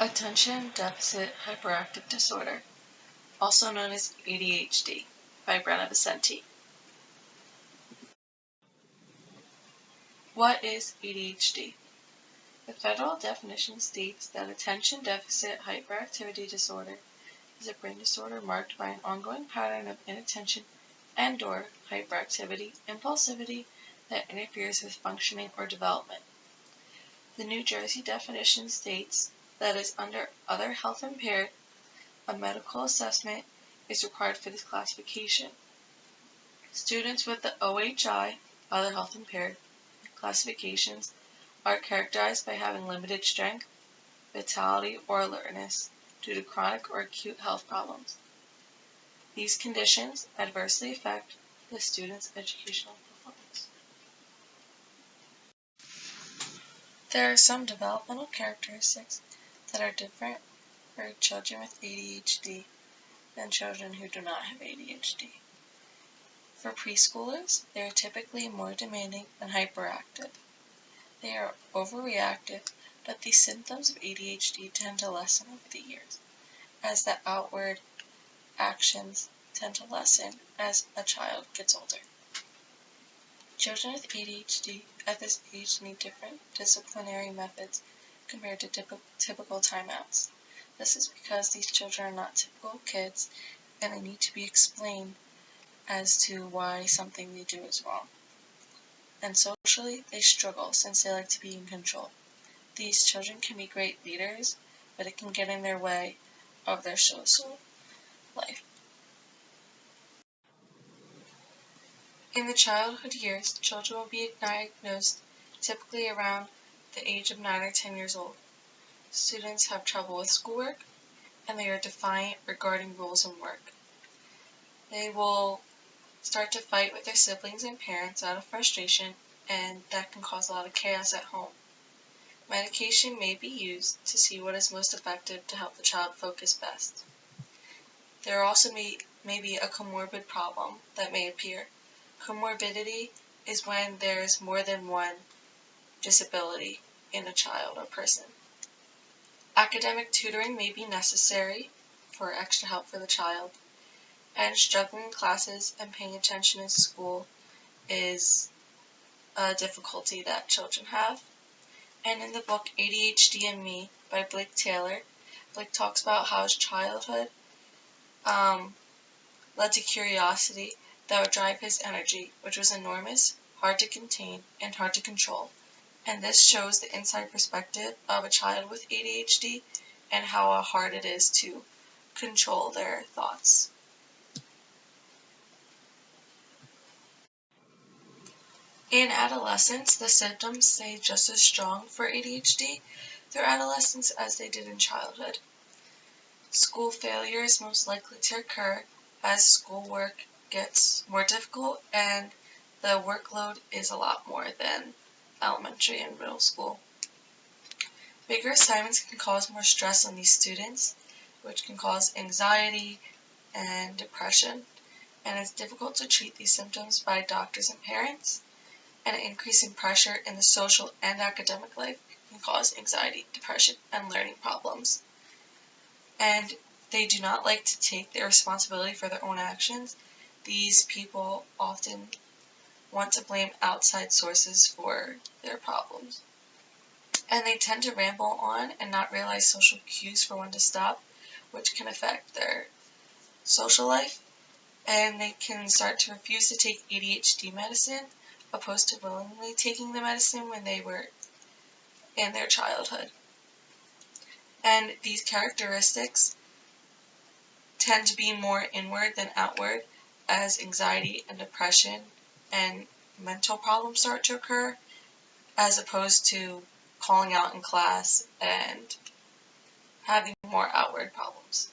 Attention Deficit Hyperactive Disorder, also known as ADHD, by Brenna Vicenti. What is ADHD? The federal definition states that attention deficit hyperactivity disorder is a brain disorder marked by an ongoing pattern of inattention and/or hyperactivity, impulsivity that interferes with functioning or development. The New Jersey definition states that as under other health impaired, a medical assessment is required for this classification. Students with the OHI, other health impaired, classifications are characterized by having limited strength, vitality, or alertness due to chronic or acute health problems. These conditions adversely affect the student's educational performance. There are some developmental characteristics that are different for children with ADHD than children who do not have ADHD. For preschoolers, they are typically more demanding and hyperactive. They are overreactive, but these symptoms of ADHD tend to lessen over the years, as the outward actions tend to lessen as a child gets older. Children with ADHD at this age need different disciplinary methods compared to typical timeouts. This is because these children are not typical kids and they need to be explained as to why something they do is wrong. And socially, they struggle since they like to be in control. These children can be great leaders, but it can get in their way of their social life. In the childhood years, children will be diagnosed typically around the age of 9 or 10 years old. Students have trouble with schoolwork, and they are defiant regarding rules and work. They will start to fight with their siblings and parents out of frustration, and that can cause a lot of chaos at home. Medication may be used to see what is most effective to help the child focus best. There also may be a comorbid problem that may appear. Comorbidity is when there is more than one disability in a child or person. Academic tutoring may be necessary for extra help for the child, and struggling in classes and paying attention in school is a difficulty that children have. And in the book ADHD and Me by Blake Taylor, Blake talks about how his childhood led to curiosity that would drive his energy, which was enormous, hard to contain, and hard to control. And this shows the inside perspective of a child with ADHD and how hard it is to control their thoughts. In adolescence, the symptoms stay just as strong for ADHD through adolescence as they did in childhood. School failure is most likely to occur as schoolwork gets more difficult and the workload is a lot more than elementary and middle school. Bigger assignments can cause more stress on these students, which can cause anxiety and depression, and it's difficult to treat these symptoms by doctors and parents, and an increase in pressure in the social and academic life can cause anxiety, depression, and learning problems. And they do not like to take their responsibility for their own actions. These people often want to blame outside sources for their problems. And they tend to ramble on and not realize social cues for when to stop, which can affect their social life. And they can start to refuse to take ADHD medicine, opposed to willingly taking the medicine when they were in their childhood. And these characteristics tend to be more inward than outward as anxiety and depression and mental problems start to occur, as opposed to calling out in class and having more outward problems.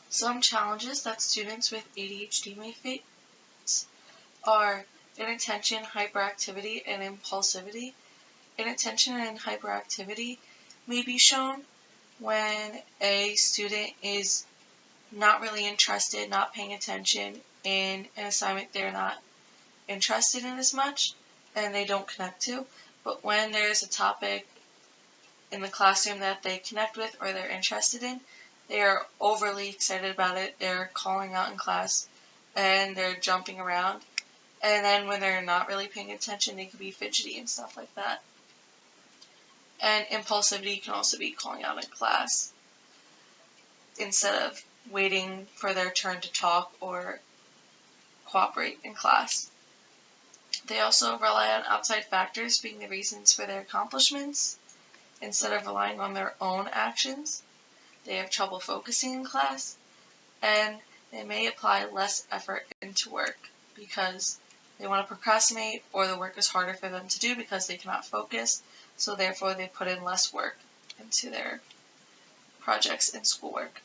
Some challenges that students with ADHD may face are inattention, hyperactivity, and impulsivity. Inattention and hyperactivity may be shown when a student is not really interested, not paying attention in an assignment they're not interested in as much and they don't connect to. But when there's a topic in the classroom that they connect with or they're interested in, they are overly excited about it. They're calling out in class and they're jumping around. And then when they're not really paying attention, they can be fidgety and stuff like that. And impulsivity can also be calling out in class instead of waiting for their turn to talk or cooperate in class. They also rely on outside factors being the reasons for their accomplishments instead of relying on their own actions. They have trouble focusing in class, and they may apply less effort into work because they want to procrastinate, or the work is harder for them to do because they cannot focus, so therefore they put in less work into their projects and schoolwork.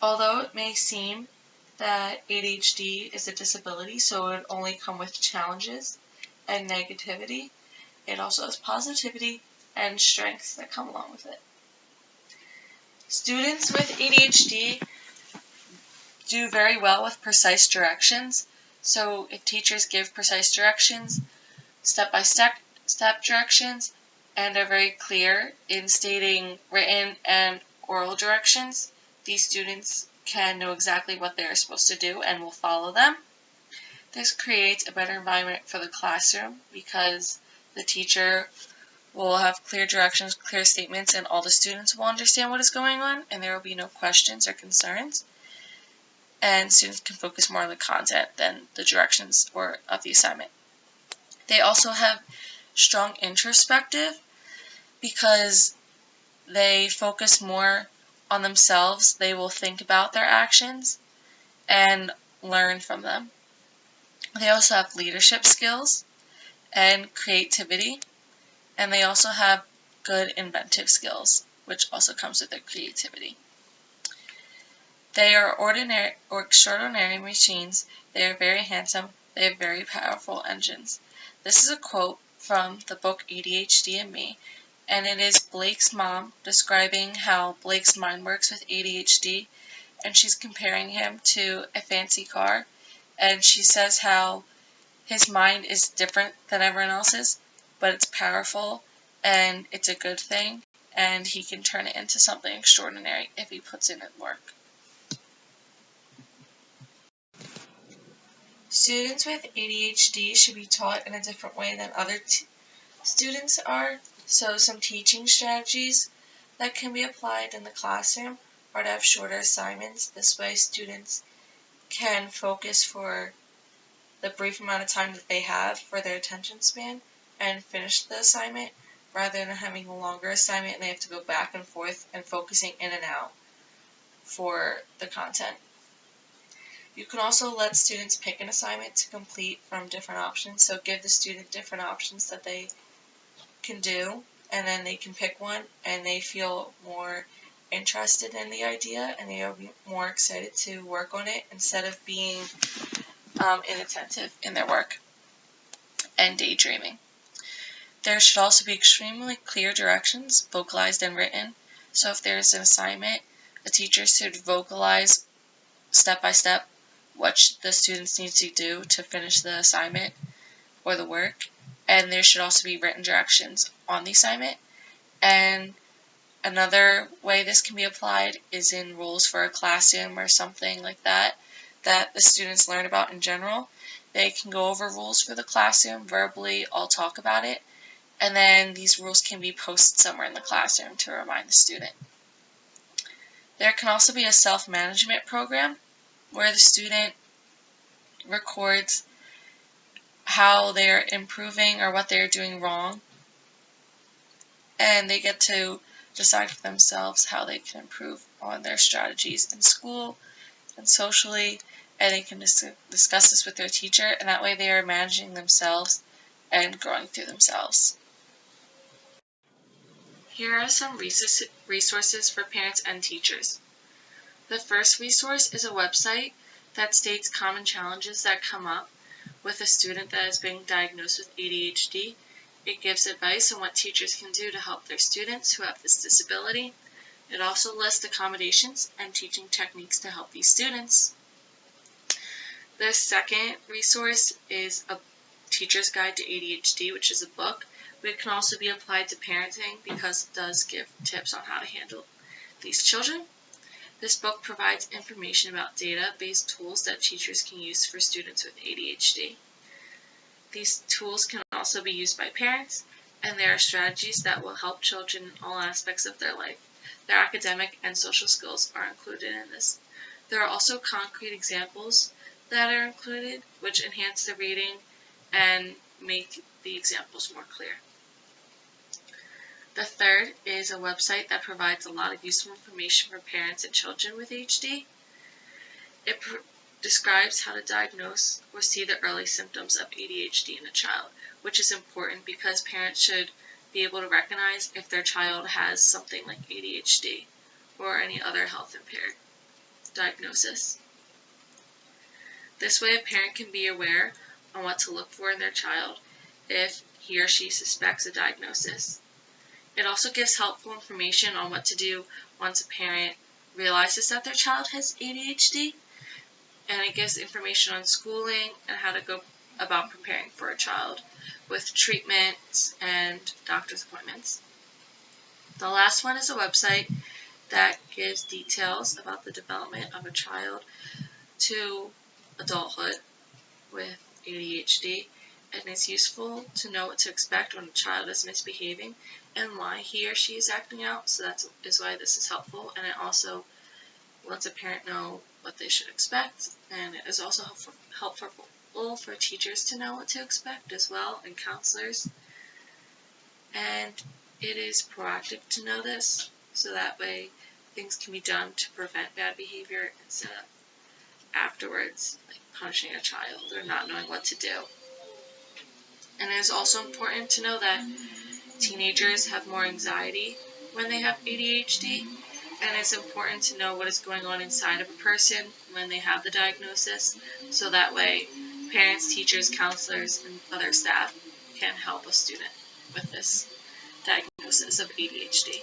Although it may seem that ADHD is a disability, so it would only come with challenges and negativity, it also has positivity and strengths that come along with it. Students with ADHD do very well with precise directions. So if teachers give precise directions, step-by-step directions, and are very clear in stating written and oral directions, these students can know exactly what they are supposed to do and will follow them. This creates a better environment for the classroom because the teacher will have clear directions, clear statements, and all the students will understand what is going on, and there will be no questions or concerns. And students can focus more on the content than the directions or of the assignment. They also have strong introspective because they focus more on themselves. They will think about their actions and learn from them. They also have leadership skills and creativity, and they also have good inventive skills, which also comes with their creativity. They are ordinary or extraordinary machines. They are very handsome. They have very powerful engines. This is a quote from the book ADHD and Me, and it is Blake's mom describing how Blake's mind works with ADHD, and she's comparing him to a fancy car, and she says how his mind is different than everyone else's, but it's powerful, and it's a good thing, and he can turn it into something extraordinary if he puts in work. Students with ADHD should be taught in a different way than other students are, so some teaching strategies that can be applied in the classroom are to have shorter assignments. This way students can focus for the brief amount of time that they have for their attention span and finish the assignment rather than having a longer assignment and they have to go back and forth and focusing in and out for the content. You can also let students pick an assignment to complete from different options, so give the student different options that they can do, and then they can pick one and they feel more interested in the idea and they are more excited to work on it instead of being inattentive in their work and daydreaming. There should also be extremely clear directions, vocalized and written, so if there is an assignment, a teacher should vocalize step by step what the students need to do to finish the assignment or the work, and there should also be written directions on the assignment. And another way this can be applied is in rules for a classroom or something like that the students learn about in general. They can go over rules for the classroom, verbally all talk about it, and then these rules can be posted somewhere in the classroom to remind the student. There can also be a self-management program where the student records how they're improving or what they're doing wrong, and they get to decide for themselves how they can improve on their strategies in school and socially, and they can discuss this with their teacher, and that way they are managing themselves and growing through themselves. Here are some resources for parents and teachers. The first resource is a website that states common challenges that come up with a student that is being diagnosed with ADHD. It gives advice on what teachers can do to help their students who have this disability. It also lists accommodations and teaching techniques to help these students. The second resource is a Teacher's Guide to ADHD, which is a book, but it can also be applied to parenting because it does give tips on how to handle these children. This book provides information about data-based tools that teachers can use for students with ADHD. These tools can also be used by parents, and there are strategies that will help children in all aspects of their life. Their academic and social skills are included in this. There are also concrete examples that are included, which enhance the reading and make the examples more clear. The third is a website that provides a lot of useful information for parents and children with ADHD. It describes how to diagnose or see the early symptoms of ADHD in a child, which is important because parents should be able to recognize if their child has something like ADHD or any other health impaired diagnosis. This way, a parent can be aware on what to look for in their child if he or she suspects a diagnosis. It also gives helpful information on what to do once a parent realizes that their child has ADHD, and it gives information on schooling and how to go about preparing for a child with treatments and doctor's appointments. The last one is a website that gives details about the development of a child to adulthood with ADHD, and it's useful to know what to expect when a child is misbehaving and why he or she is acting out, so that is why this is helpful, and it also lets a parent know what they should expect, and it is also helpful for teachers to know what to expect as well, and counselors, and it is proactive to know this, so that way things can be done to prevent bad behavior instead of afterwards, like punishing a child or not knowing what to do. And it is also important to know that teenagers have more anxiety when they have ADHD, and it's important to know what is going on inside of a person when they have the diagnosis, so that way parents, teachers, counselors, and other staff can help a student with this diagnosis of ADHD.